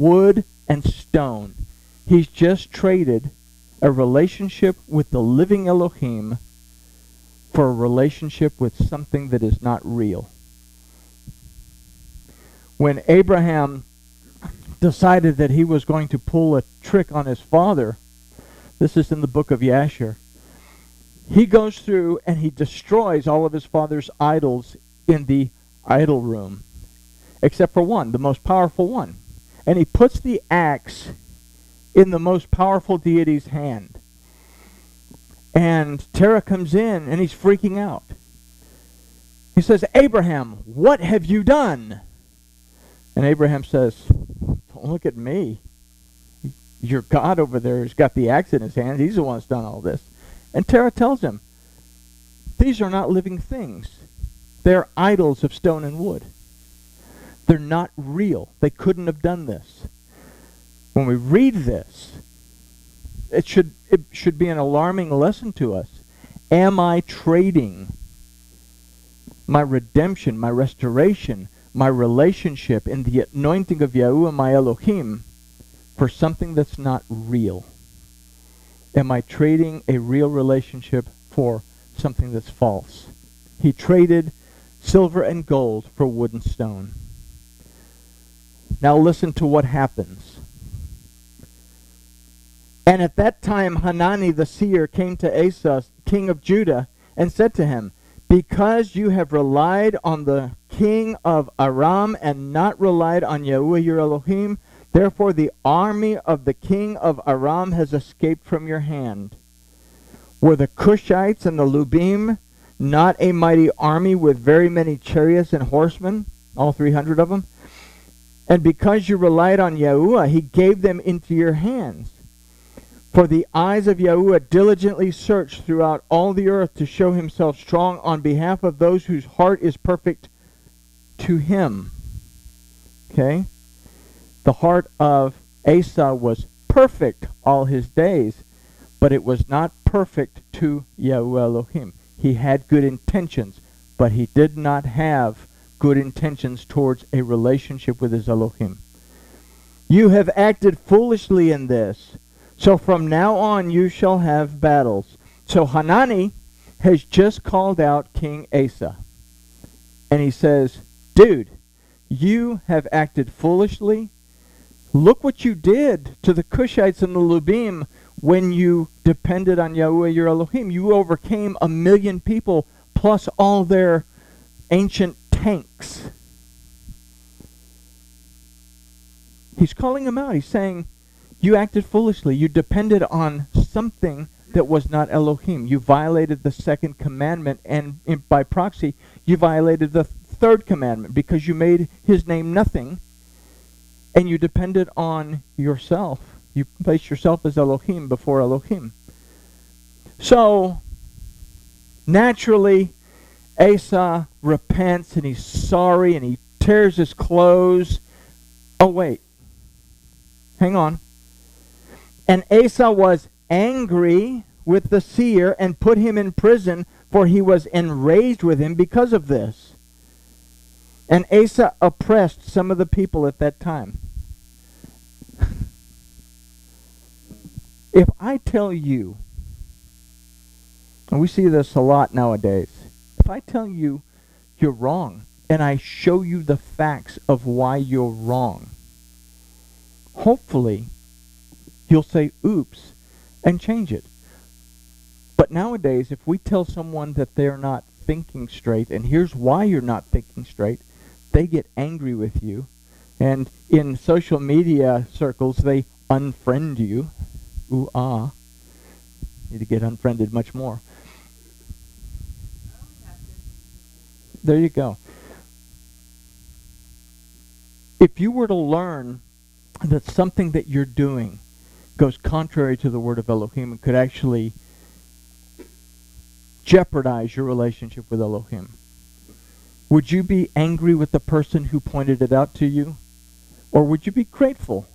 wood and stone. He's just traded a relationship with the living Elohim for a relationship with something that is not real. When Abraham decided that he was going to pull a trick on his father, this is in the book of Yashar, he goes through and he destroys all of his father's idols in the idol room, except for one, the most powerful one. And he puts the axe in the most powerful deity's hand. And Terah comes in and he's freaking out. He says, "Abraham, what have you done?" And Abraham says, "Don't look at me. Your God over there has got the axe in his hand. He's the one that's done all this." And Terah tells him, "These are not living things. They're idols of stone and wood. They're not real. They couldn't have done this." When we read this, it should be an alarming lesson to us. Am I trading my redemption, my restoration, my relationship in the anointing of Yahuwah my Elohim for something that's not real? Am I trading a real relationship for something that's false? He traded silver and gold for wood and stone. Now listen to what happens. "And at that time Hanani the seer came to Asa, king of Judah, and said to him, 'Because you have relied on the king of Aram and not relied on Yahuwah your Elohim, therefore the army of the king of Aram has escaped from your hand. Were the Cushites and the Lubim not a mighty army with very many chariots and horsemen, all 300 of them? And because you relied on Yahuwah, he gave them into your hands. For the eyes of Yahuwah diligently search throughout all the earth to show himself strong on behalf of those whose heart is perfect to him.'" Okay? The heart of Asa was perfect all his days, but it was not perfect to Yahuwah Elohim. He had good intentions, but he did not have good intentions towards a relationship with his Elohim. "You have acted foolishly in this, so from now on you shall have battles." So Hanani has just called out King Asa. And he says, "Dude, you have acted foolishly. Look what you did to the Cushites and the Lubim when you depended on Yahuwah your Elohim. You overcame 1,000,000 people plus all their ancient tanks." He's calling them out. He's saying, you acted foolishly. You depended on something that was not Elohim. You violated the second commandment, and by proxy, you violated the third commandment because you made his name nothing, and you depended on yourself. You placed yourself as Elohim before Elohim. So, naturally, Asa repents, and he's sorry, and he tears his clothes. Oh, wait. Hang on. "And Asa was angry with the seer and put him in prison, for he was enraged with him because of this. And Asa oppressed some of the people at that time." If I tell you, and we see this a lot nowadays, if I tell you you're wrong, and I show you the facts of why you're wrong, hopefully you'll say, "Oops," and change it. But nowadays, if we tell someone that they're not thinking straight, and here's why you're not thinking straight, they get angry with you. And in social media circles, they unfriend you. Ooh, ah. Need to get unfriended much more. There you go. If you were to learn that something that you're doing goes contrary to the word of Elohim and could actually jeopardize your relationship with Elohim, would you be angry with the person who pointed it out to you? Or would you be grateful?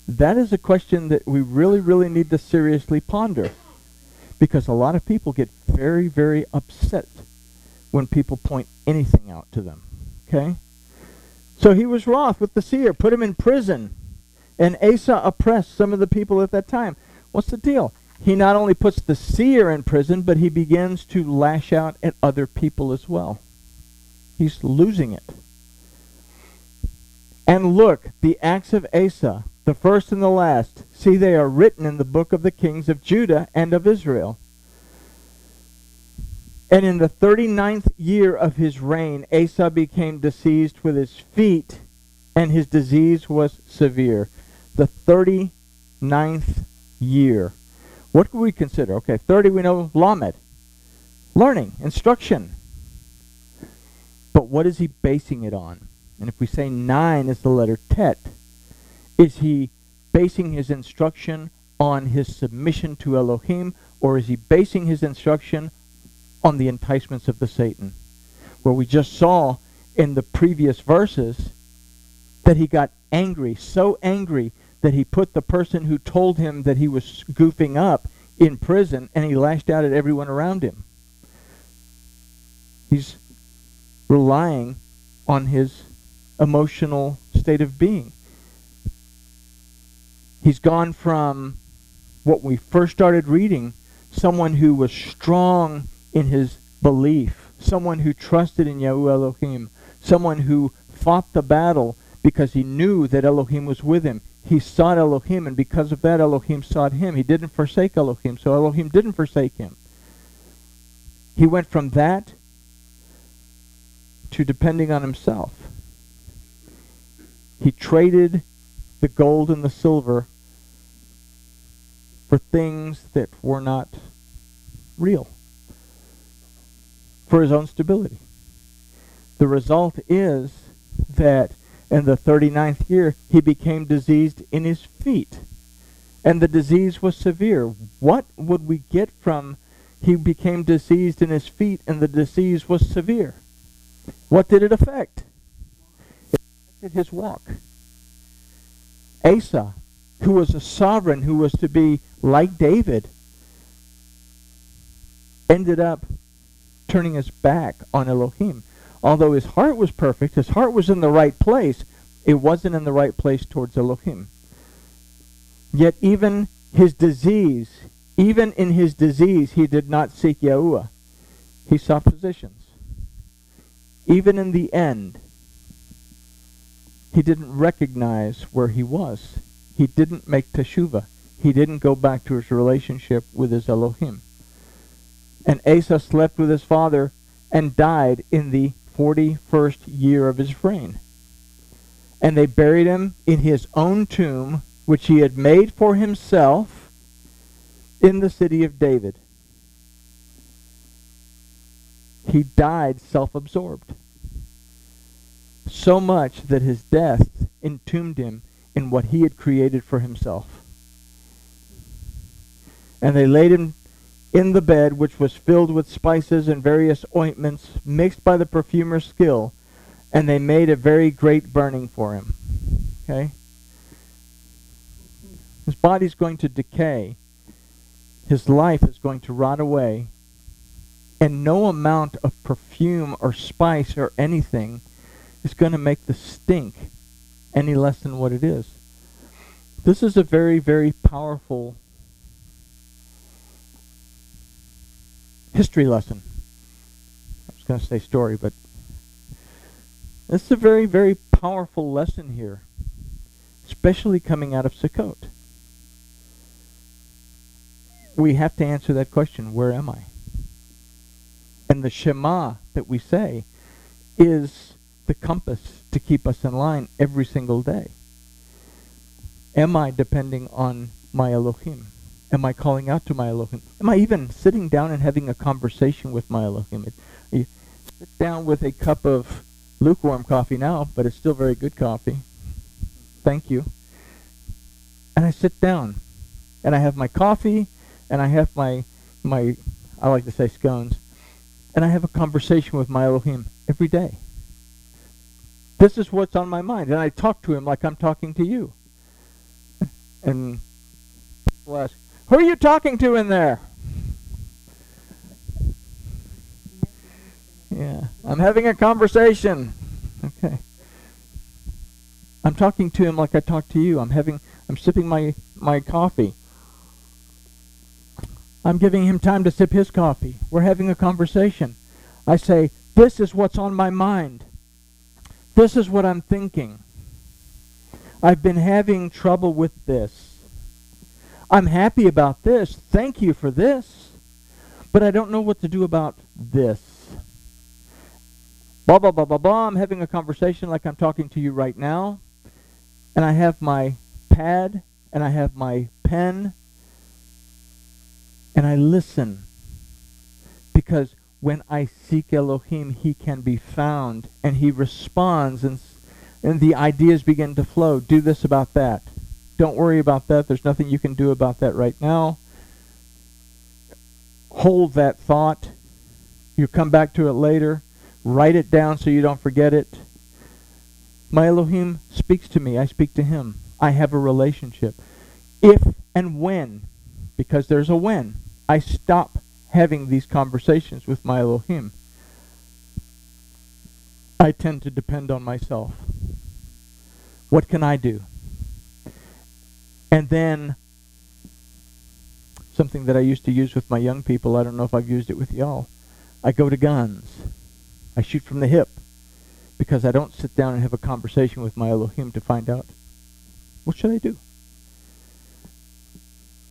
That is a question that we really, really need to seriously ponder. Because a lot of people get very, very upset when people point anything out to them. Okay? So he was wroth with the seer, put him in prison. And Asa oppressed some of the people at that time. What's the deal? He not only puts the seer in prison, but he begins to lash out at other people as well. He's losing it. And look, the acts of Asa, the first and the last, see, they are written in the book of the kings of Judah and of Israel. And in the 39th year of his reign, Asa became diseased with his feet, and his disease was severe. The 39th year. What do we consider? Okay, 30 we know, Lamed. Learning, instruction. But what is he basing it on? And if we say 9 is the letter Tet, is he basing his instruction on his submission to Elohim, or is he basing his instruction on the enticements of the Satan? Where we just saw in the previous verses that he got angry, so angry that he put the person who told him that he was goofing up in prison, and he lashed out at everyone around him. He's relying on his emotional state of being. He's gone from what we first started reading, someone who was strong in his belief, someone who trusted in Yahuwah Elohim, someone who fought the battle because he knew that Elohim was with him. He sought Elohim, and because of that, Elohim sought him. He didn't forsake Elohim, so Elohim didn't forsake him. He went from that to depending on himself. He traded the gold and the silver for things that were not real, for his own stability. The result is that in the 39th year, he became diseased in his feet, and the disease was severe. What would we get from he became diseased in his feet and the disease was severe? What did it affect? It affected his walk. Asa, who was a sovereign, who was to be like David, ended up turning his back on Elohim. Although his heart was perfect, his heart was in the right place, it wasn't in the right place towards Elohim. Yet even in his disease, he did not seek Yahuwah. He sought positions. Even in the end, he didn't recognize where he was. He didn't make teshuvah. He didn't go back to his relationship with his Elohim. And Asa slept with his father and died in the 41st year of his reign. And they buried him in his own tomb, which he had made for himself in the city of David. He died self-absorbed. So much that his death entombed him in what he had created for himself. And they laid him in the bed, which was filled with spices and various ointments mixed by the perfumer's skill, and they made a very great burning for him. Okay? His body's going to decay. His life is going to rot away. And no amount of perfume or spice or anything is going to make the stink any less than what it is. This is a very, very powerful history lesson. I was going to say story, but this is a very, very powerful lesson here, especially coming out of Sukkot. We have to answer that question, where am I? And the Shema that we say is the compass to keep us in line every single day. Am I depending on my Elohim? Am I calling out to my Elohim? Am I even sitting down and having a conversation with my Elohim? You sit down with a cup of lukewarm coffee now, but it's still very good coffee. Thank you. And I sit down, and I have my coffee, and I have my I like to say scones, and I have a conversation with my Elohim every day. This is what's on my mind, and I talk to him like I'm talking to you. And people ask, who are you talking to in there? Yeah, I'm having a conversation. Okay. I'm talking to him like I talk to you. I'm sipping my coffee. I'm giving him time to sip his coffee. We're having a conversation. I say, this is what's on my mind. This is what I'm thinking. I've been having trouble with this. I'm happy about this. Thank you for this. But I don't know what to do about this. Blah, blah, blah, blah, blah. I'm having a conversation like I'm talking to you right now. And I have my pad and I have my pen. And I listen. Because when I seek Elohim, he can be found. And he responds and the ideas begin to flow. Do this about that. Don't worry about that. There's nothing you can do about that right now. Hold that thought. You come back to it later. Write it down so you don't forget it. My Elohim speaks to me. I speak to him. I have a relationship. If and when, because there's a when, I stop having these conversations with my Elohim, I tend to depend on myself. What can I do? And then, something that I used to use with my young people, I don't know if I've used it with y'all, I go to guns. I shoot from the hip. Because I don't sit down and have a conversation with my Elohim to find out, what should I do?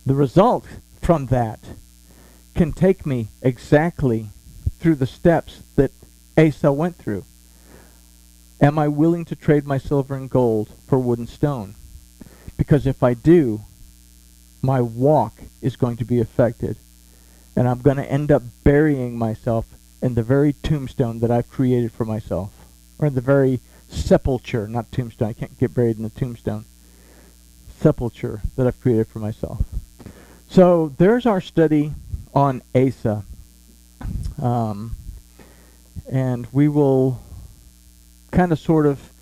The result from that can take me exactly through the steps that Asa went through. Am I willing to trade my silver and gold for wood and stone? Because if I do, my walk is going to be affected. And I'm going to end up burying myself in the very tombstone that I've created for myself. Or in the very sepulcher, not tombstone. I can't get buried in a tombstone. Sepulcher that I've created for myself. So there's our study on Asa. And we will kind of sort of,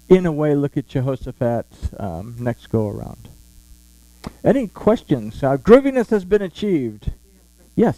in a way, look at Jehoshaphat next go around. Any questions? Grooviness has been achieved. Yes.